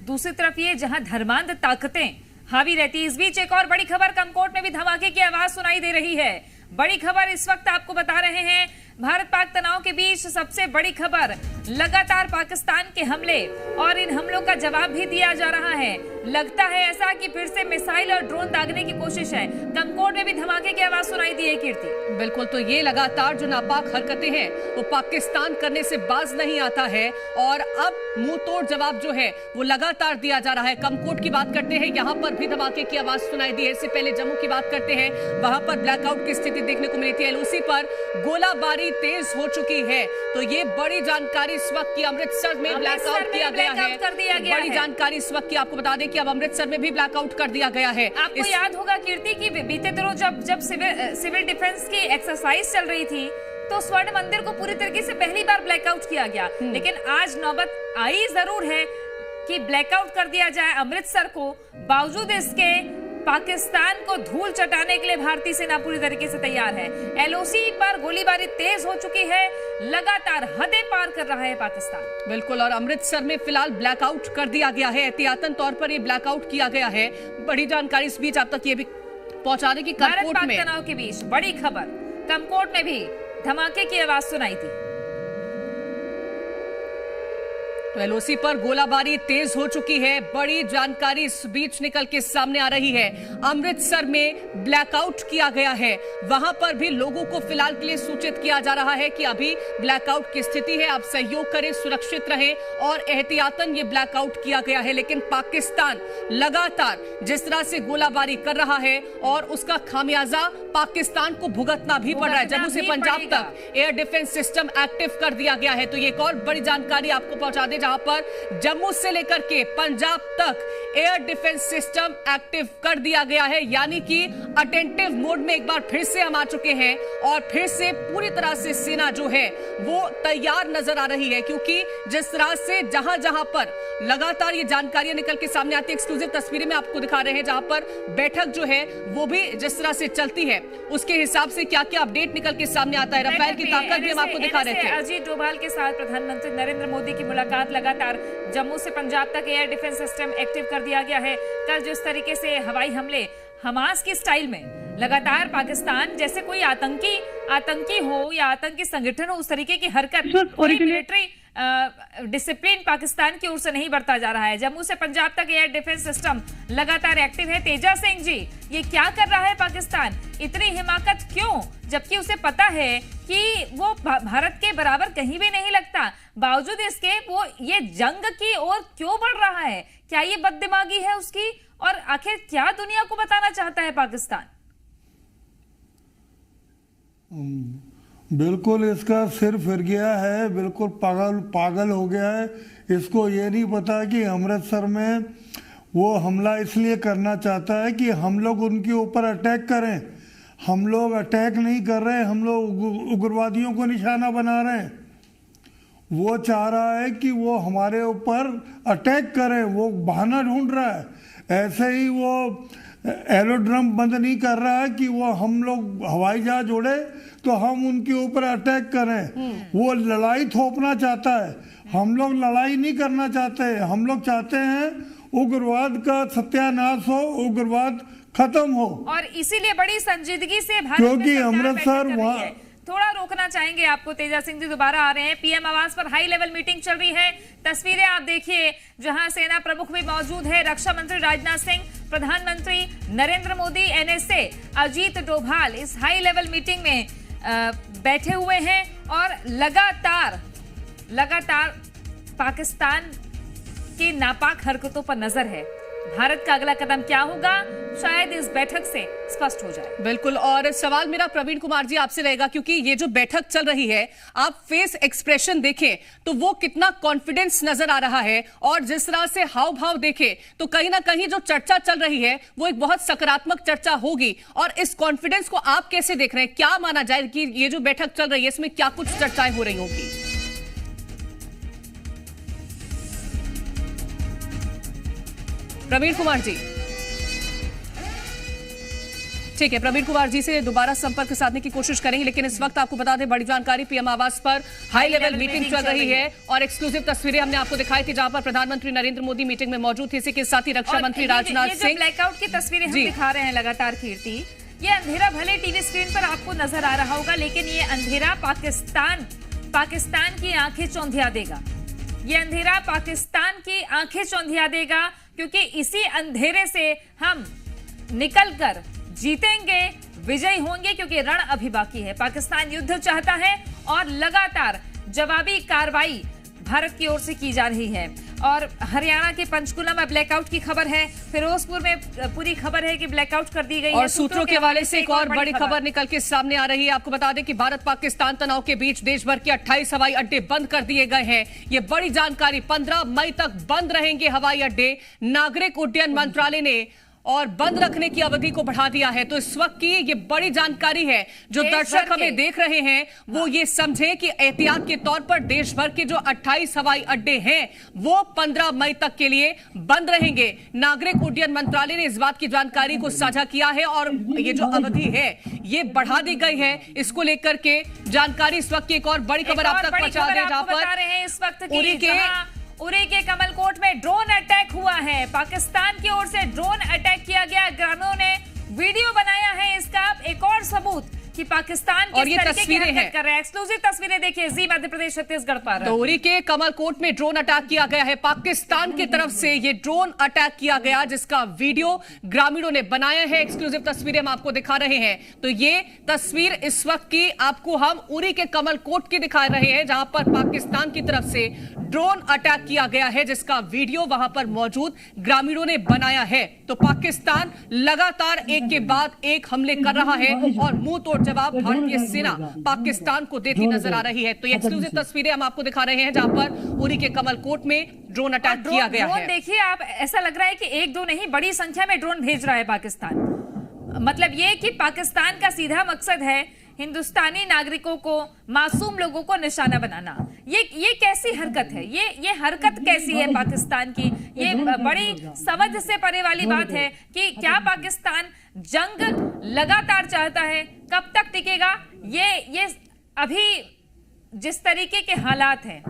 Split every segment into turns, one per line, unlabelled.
दूसरी तरफ ये जहां धर्मांध ताकतें हावी रहती है। इस बीच एक और बड़ी खबर, कमकोट में भी धमाके की आवाज सुनाई दे रही है। बड़ी खबर इस वक्त आपको बता रहे हैं, भारत पाक तनाव के बीच सबसे बड़ी खबर, लगातार पाकिस्तान के हमले और इन हमलों का जवाब भी दिया जा रहा है। लगता है ऐसा कि फिर से मिसाइल और ड्रोन दागने की कोशिश है। कमकोट में भी धमाके की आवाज सुनाई दी है कीर्ति।
बिल्कुल, तो ये लगातार जो नापाक हरकतें हैं वो पाकिस्तान करने से बाज नहीं आता है और अब मुंह तोड़ जवाब जो है वो लगातार दिया जा रहा है। कमकोट की बात करते हैं, यहाँ पर भी धमाके की आवाज सुनाई दी है। इससे पहले जम्मू की बात करते हैं, वहां पर ब्लैकआउट की स्थिति देखने को मिली थी। एलओसी पर गोलाबारी तेज हो चुकी है। तो ये बड़ी जानकारी इस वक्त की, अमृतसर में ब्लैकआउट किया गया है। बड़ी जानकारी इस वक्त की, आपको बता दें कि अब अमृतसर में भी ब्लैकआउट कर दिया गया है।
आपको याद होगा कीर्ति की बीते दिनों जब सिविल डिफेंस की एक्सरसाइज चल रही थी तो स्वर्ण मंदिर को पूरी तरीके से पहली बार ब्लैकआउट किया गया। लेकिन आज नौबत आई जरूर है कि ब्लैकआउट कर दिया जाए अमृतसर को। बावजूद इसके पाकिस्तान को धूल चटाने के लिए भारतीय सेना पूरी तरीके से तैयार है। एलओसी पर गोलीबारी तेज हो चुकी है, लगातार हदें पार कर रहा है पाकिस्तान।
बिल्कुल, और अमृतसर में फिलहाल ब्लैकआउट कर दिया गया है। एहतियातन तौर पर ये ब्लैकआउट किया गया है। बड़ी जानकारी इस बीच आप तक ये भी पहुंचाने की,
भारत पाक तनाव के बीच बड़ी खबर, कमकोट में भी धमाके की आवाज सुनाई थी।
तो एलओसी पर गोलाबारी तेज हो चुकी है। बड़ी जानकारी इस बीच निकल के सामने आ रही है। अमृतसर में ब्लैकआउट किया गया है। वहां पर भी लोगों को फिलहाल के लिए सूचित किया जा रहा है कि अभी ब्लैकआउट की स्थिति है, आप सहयोग करें, सुरक्षित रहें, और एहतियातन ये ब्लैकआउट किया गया है। लेकिन पाकिस्तान लगातार जिस तरह से गोलाबारी कर रहा है और उसका खामियाजा पाकिस्तान को भुगतना भी पड़ रहा है। जम्मू से पंजाब तक एयर डिफेंस सिस्टम एक्टिव कर दिया गया है। तो ये एक और बड़ी जानकारी आपको पहुंचा दें, जहां पर जम्मू से लेकर के पंजाब तक एयर डिफेंस सिस्टम एक्टिव कर दिया गया है। यानी कि अटेंटिव मोड में एक बार फिर से हम आ चुके हैं और फिर से पूरी तरह से सेना जो है वो तैयार नजर आ रही है। क्योंकि जिस तरह से जहां जहां पर लगातार ये जानकारियां निकल के सामने आती है, एक्सक्लूसिव तस्वीरें में आपको दिखा रहे हैं, जहां पर बैठक जो है वो भी जिस तरह से चलती है उसके हिसाब से क्या क्या अपडेट निकल के सामने आता है। रफाल की ताकत भी हम आपको दिखा रहे थे।
अजीत डोभाल के साथ प्रधानमंत्री नरेंद्र मोदी की मुलाकात, लगातार जम्मू से पंजाब तक एयर डिफेंस सिस्टम एक्टिव कर दिया गया है। कल जिस तरीके से हवाई हमले हमास की स्टाइल में लगातार पाकिस्तान जैसे कोई आतंकी हो या आतंकी संगठन हो, उस तरीके की हरकत, मिलिट्री डिसिप्लिन पाकिस्तान की ओर से नहीं बरता जा रहा है। जम्मू से पंजाब तक एयर डिफेंस सिस्टम लगातार एक्टिव है। तेजा सिंह जी, ये क्या कर रहा है पाकिस्तान? इतनी हिमाकत क्यों, जबकि उसे पता है कि वो भारत के बराबर कहीं भी नहीं लगता। बावजूद इसके वो ये जंग की ओर क्यों बढ़ रहा है? क्या ये बददिमागी है उसकी? और आखिर क्या दुनिया को बताना चाहता है पाकिस्तान?
बिल्कुल इसका सिर फिर गया है, बिल्कुल पागल हो गया है। इसको ये नहीं पता कि अमृतसर में वो हमला इसलिए करना चाहता है कि हम लोग उनके ऊपर अटैक करें। हम लोग अटैक नहीं कर रहे, हम लोग उग्रवादियों को निशाना बना रहे हैं। वो चाह रहा है कि वो हमारे ऊपर अटैक करें, वो बहाना ढूंढ रहा है। ऐसे ही वो एरोड्रम बंद नहीं कर रहा है कि वो हम लोग हवाई जहाज उड़े तो हम उनके ऊपर अटैक करें। वो लड़ाई थोपना चाहता है। हम लोग लड़ाई नहीं करना चाहते, हम लोग चाहते हैं उग्रवाद का सत्यानाश हो, उग्रवाद खत्म हो।
और इसीलिए बड़ी संजीदगी से भारत
क्योंकि अमृतसर वहाँ
थोड़ा रोकना चाहेंगे आपको। तेजा सिंह जी दोबारा आ रहे हैं। पीएम आवास पर हाई लेवल मीटिंग चल रही है। तस्वीरें आप देखिए, जहां सेना प्रमुख भी मौजूद है, रक्षा मंत्री राजनाथ सिंह, प्रधानमंत्री नरेंद्र मोदी, एनएसए अजीत डोभाल इस हाई लेवल मीटिंग में बैठे हुए हैं और लगातार पाकिस्तान की नापाक हरकतों पर नजर है। भारत का अगला कदम क्या होगा, शायद इस बैठक से स्पष्ट हो जाए।
बिल्कुल, और सवाल मेरा प्रवीण कुमार जी आपसे रहेगा, क्योंकि ये जो बैठक चल रही है, आप फेस एक्सप्रेशन देखें तो वो कितना कॉन्फिडेंस नजर आ रहा है, और जिस तरह से हाव भाव देखें तो कहीं ना कहीं जो चर्चा चल रही है वो एक बहुत सकारात्मक चर्चा होगी। और इस कॉन्फिडेंस को आप कैसे देख रहे हैं? क्या माना जाए कि ये जो बैठक चल रही है इसमें क्या कुछ चर्चाएं हो रही होंगी? प्रवीण कुमार जी। ठीक है, प्रवीण कुमार जी से दोबारा संपर्क साधने की कोशिश करेंगे, लेकिन इस वक्त आपको बता दें बड़ी जानकारी, पीएम आवास पर हाई लेवल मीटिंग चल रही है और एक्सक्लूसिव तस्वीरें हमने आपको दिखाई थी जहां पर प्रधानमंत्री नरेंद्र मोदी मीटिंग में मौजूद थे। इसी के साथ ही रक्षा मंत्री राजनाथ सिंह।
ब्लैकआउट की तस्वीरें हम दिखा रहे हैं लगातार कीर्ति, ये अंधेरा भले टीवी स्क्रीन पर आपको नजर आ रहा होगा, लेकिन ये अंधेरा पाकिस्तान की आंखें चौंधिया देगा। ये अंधेरा पाकिस्तान की आंखें चौंधिया देगा, क्योंकि इसी अंधेरे से हम निकलकर जीतेंगे, विजयी होंगे, क्योंकि रण अभी बाकी है। पाकिस्तान युद्ध चाहता है और लगातार जवाबी कार्रवाई भारत की ओर से की जा रही है। और हरियाणा के पंचकुला में ब्लैकआउट की खबर है, फिरोजपुर में पूरी खबर है कि ब्लैकआउट कर दी गई है।
और सूत्रों के हवाले से एक और बड़ी खबर निकल के सामने आ रही है। आपको बता दें कि भारत पाकिस्तान तनाव के बीच देश भर के 28 हवाई अड्डे बंद कर दिए गए हैं। ये बड़ी जानकारी, 15 मई तक बंद रहेंगे हवाई अड्डे। नागरिक उड्डयन मंत्रालय ने और बंद रखने की अवधि को बढ़ा दिया है। तो इस वक्त की ये बड़ी जानकारी है, जो दर्शक हमें देख रहे हैं वो ये समझे कि एहतियात के तौर पर देश भर के जो 28 हवाई अड्डे हैं वो 15 मई तक के लिए बंद रहेंगे। नागरिक उड्डयन मंत्रालय ने इस बात की जानकारी को साझा किया है और ये जो अवधि है ये बढ़ा दी गई है। इसको लेकर के जानकारी इस वक्त की एक और बड़ी खबर आप तक पहुंचा दें, जहां पर
इस वक्त उरी के कमलकोट में ड्रोन अटैक हुआ है। पाकिस्तान की ओर से ड्रोन अटैक किया गया, ग्रामीणों ने वीडियो बनाया है। इसका एक और सबूत कि पाकिस्तान
और ये तस्वीरें हैं,
कर रहे हैं। एक्सक्लूसिव तस्वीरें देखिए जी मध्य प्रदेश छत्तीसगढ़ पर।
तो उरी के कमलकोट में ड्रोन अटैक किया गया है। पाकिस्तान की तरफ से ये ड्रोन अटैक किया गया, जिसका वीडियो ग्रामीणों ने बनाया है। एक्सक्लूसिव तस्वीरें हम आपको दिखा रहे हैं। तो ये तस्वीर इस वक्त की आपको हम उरी के कमलकोट की दिखा रहे हैं, जहां पर पाकिस्तान की तरफ से ड्रोन अटैक किया गया है, जिसका वीडियो वहां पर मौजूद ग्रामीणों ने बनाया है। तो पाकिस्तान लगातार एक के बाद एक हमले कर रहा है और मुंह तोड़ जवाब भारतीय सेना पाकिस्तान को देती नजर आ रही है। तो ये एक्सक्लूसिव तस्वीरें हम आपको दिखा रहे हैं, जहां पर उरी के कमलकोट में ड्रोन अटैक किया गया है।
देखिए आप, ऐसा लग रहा है कि एक दो नहीं, बड़ी संख्या में ड्रोन भेज रहा है पाकिस्तान। मतलब ये कि पाकिस्तान का सीधा मकसद है हिंदुस्तानी नागरिकों को, मासूम लोगों को निशाना बनाना। ये कैसी हरकत है? ये हरकत कैसी है पाकिस्तान की? ये बड़ी समझ से परे वाली बात है कि क्या पाकिस्तान जंग लगातार चाहता है? कब तक टिकेगा? ये अभी जिस तरीके के हालात हैं,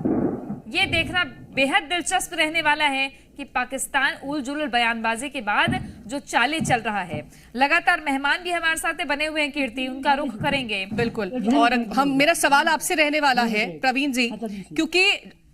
ये देखना बेहद दिलचस्प रहने वाला है कि पाकिस्तान उल जुलूल बयानबाजी के बाद जो चाले चल रहा है। लगातार मेहमान भी हमारे साथ बने हुए हैं कीर्ति, उनका रुख करेंगे।
बिल्कुल, और मेरा सवाल आपसे रहने वाला है प्रवीण जी, क्योंकि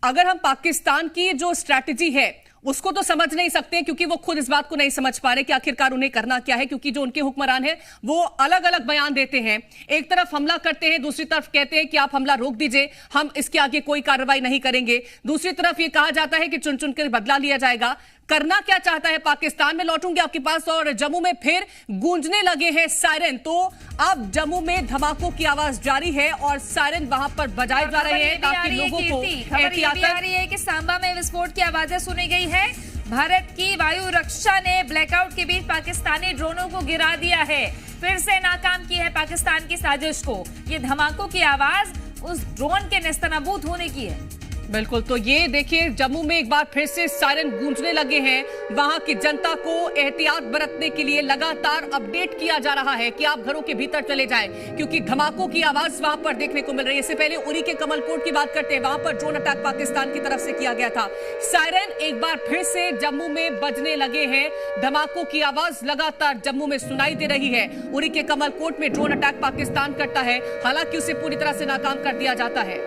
अगर हम पाकिस्तान की जो स्ट्रैटेजी है उसको तो समझ नहीं सकते, क्योंकि वो खुद इस बात को नहीं समझ पा रहे कि आखिरकार उन्हें करना क्या है, क्योंकि जो उनके हुक्मरान हैं वो अलग अलग बयान देते हैं। एक तरफ हमला करते हैं, दूसरी तरफ कहते हैं कि आप हमला रोक दीजिए, हम इसके आगे कोई कार्रवाई नहीं करेंगे। दूसरी तरफ ये कहा जाता है कि चुन चुन कर बदला लिया जाएगा। करना क्या चाहता है पाकिस्तान? में लौटूंगी आपके पास। और जम्मू में फिर गूंजने लगे हैं सायरन। तो अब जम्मू में धमाकों की आवाज जारी है और सायरन वहां पर बजाए जा रहे हैं ताकि लोगों को एहतियात आ रही
है कि सांबा में विस्फोट की आवाजें सुनी गई है। भारत की वायु रक्षा ने ब्लैकआउट के बीच पाकिस्तानी ड्रोनों को गिरा दिया है, फिर से नाकाम की है पाकिस्तान की साजिश को। ये धमाकों की आवाज उस ड्रोन के नेस्तनाबूद होने की है।
बिल्कुल, तो ये देखिए जम्मू में एक बार फिर से सायरन गूंजने लगे हैं। वहां की जनता को एहतियात बरतने के लिए लगातार अपडेट किया जा रहा है कि आप घरों के भीतर चले जाएं, क्योंकि धमाकों की आवाज वहां पर देखने को मिल रही है। इससे पहले उरी के कमलकोट की बात करते हैं, वहां पर ड्रोन अटैक पाकिस्तान की तरफ से किया गया था। सायरन एक बार फिर से जम्मू में बजने लगे हैं। धमाकों की आवाज लगातार जम्मू में सुनाई दे रही है। उरी के कमलकोट में ड्रोन अटैक पाकिस्तान करता है, हालांकि उसे पूरी तरह से नाकाम कर दिया जाता है।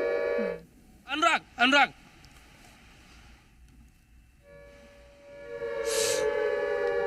अनुराग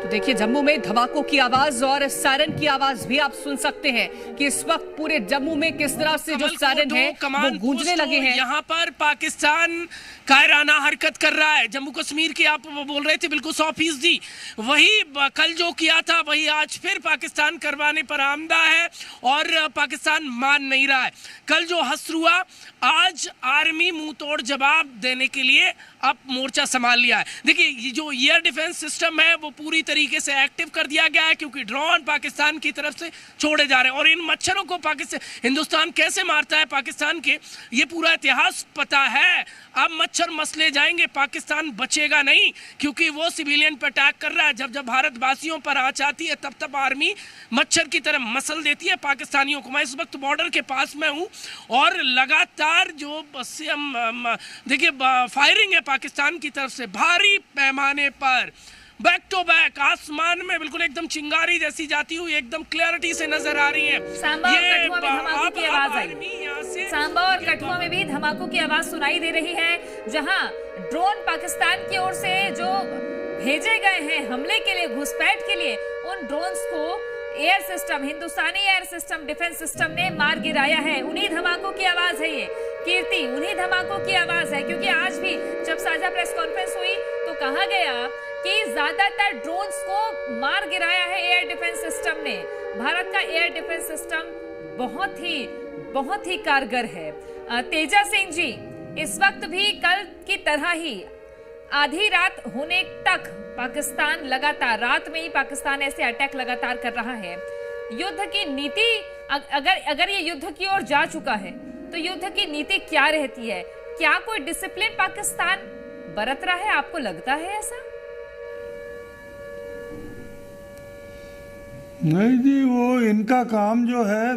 तो देखिए जम्मू में धमाकों की आवाज और सायरन की आवाज भी आप सुन सकते हैं कि इस वक्त पूरे जम्मू में किस तरह से जो सायरन है वो गूंजने लगे हैं।
यहाँ पर पाकिस्तान कायराना हरकत कर रहा है। जम्मू कश्मीर की आप बोल रहे थे बिल्कुल 100% वही कल जो किया था वही आज फिर पाकिस्तान करवाने पर आमदा है और पाकिस्तान मान नहीं रहा है। कल जो हश्र हुआ, आज आर्मी मुंह तोड़ जवाब देने के लिए अब मोर्चा संभाल लिया है। देखिए ये जो एयर डिफेंस सिस्टम है वो पूरी तरीके से एक्टिव कर दिया गया है, क्योंकि ड्रोन पाकिस्तान की तरफ से छोड़े जा रहे हैं। और इन मच्छरों को पाकिस्तान हिंदुस्तान कैसे मारता है पाकिस्तान के, ये पूरा इतिहास पता है। अब मच्छर मसले जाएंगे, पाकिस्तान बचेगा नहीं, क्योंकि वो सिविलियन पर अटैक कर रहा है। जब जब भारतवासियों पर आँच आती है तब तब आर्मी मच्छर की तरह मसल देती है पाकिस्तानियों को। मैं इस वक्त बॉर्डर के पास में हूँ और लगातार जो देखिए फायरिंग है पाकिस्तान की तरफ से भारी पैमाने पर, बैक टू बैक, आसमान में बिल्कुल एकदम चिंगारी जैसी जाती हुई एकदम क्लैरिटी से नजर आ रही है।
सांबा और कठुआ में धमाकों की आवाज आई। सांबा और कठुआ में भी धमाकों की आवाज सुनाई दे रही है, जहां ड्रोन पाकिस्तान की ओर से जो भेजे गए हैं हमले के लिए, घुसपैठ के लिए, उन ड्रोन्स को एयर सिस्टम, हिंदुस्तानी एयर सिस्टम, डिफेंस सिस्टम ने मार गिराया है। उन्हीं धमाकों की आवाज है ये कीर्ति, उन्हीं धमाकों की आवाज है। क्योंकि आज भी जब साझा प्रेस कॉन्फ्रेंस हुई तो कहा गया कि ज्यादातर ड्रोन्स को मार गिराया है एयर डिफेंस सिस्टम ने। भारत का एयर डिफेंस सिस्टम बहुत ही कारगर है। तेजा सिंह जी, इस वक्त भी कल की तरह ही आधी रात होने तक पाकिस्तान लगातार, रात में ही पाकिस्तान ऐसे अटैक लगातार कर रहा है। युद्ध की नीति, अगर ये युद्ध की ओर जा चुका है तो युद्ध की नीति क्या रहती है? क्या कोई डिसिप्लिन पाकिस्तान बरत रहा है? आपको लगता है ऐसा?
नहीं जी, वो इनका काम जो है,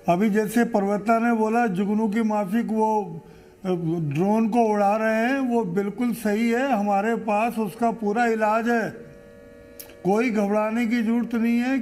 अभी जैसे पर्वता ने बोला जुगनू की माफिक वो ड्रोन को उड़ा रहे हैं, वो बिल्कुल सही है। हमारे पास उसका पूरा इलाज है, कोई घबराने की जरूरत नहीं है।